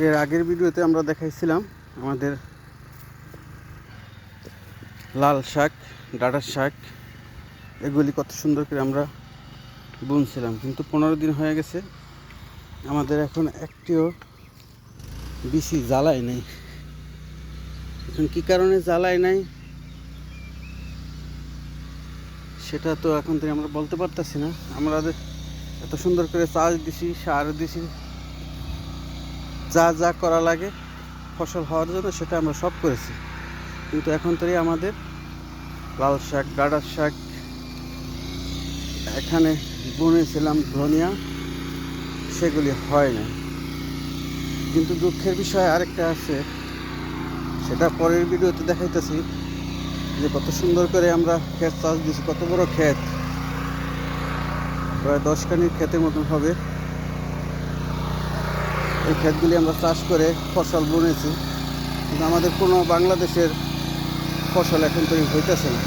এর আগের ভিডিওতে আমরা দেখাইছিলাম আমাদের লাল শাক, ডাঁটার শাক, এগুলি কত সুন্দর করে আমরা বুনছিলাম, কিন্তু 15 দিন হয়ে গেছে, আমাদের এখন একটিও বেশি জ্বালায় নাই। এখন কী কারণে জ্বালায় নাই সেটা তো এখন থেকে আমরা বলতে পারতেছি না। আমরা এত সুন্দর করে চাষ দিছি, সার দিছি, যা যা করা লাগে ফসল হওয়ার জন্য সেটা আমরা সব করেছি, কিন্তু এখন থেকে আমাদের লাল শাক, ডাঁটার শাক, এখানে বুনেছিলাম ধনিয়া, সেগুলি হয় না। কিন্তু দুঃখের বিষয় আরেকটা আছে, সেটা পরের ভিডিওতে দেখাইতেছি যে কত সুন্দর করে আমরা ক্ষেত চাষ দিয়েছি। কত বড় ক্ষেত, প্রায় 10 কানির ক্ষেতের মতন হবে। এই ক্ষেতগুলি আমরা চাষ করে ফসল বুনেছি, কিন্তু আমাদের কোনো বাংলাদেশের ফসল এখন তৈরি হইতেছে না।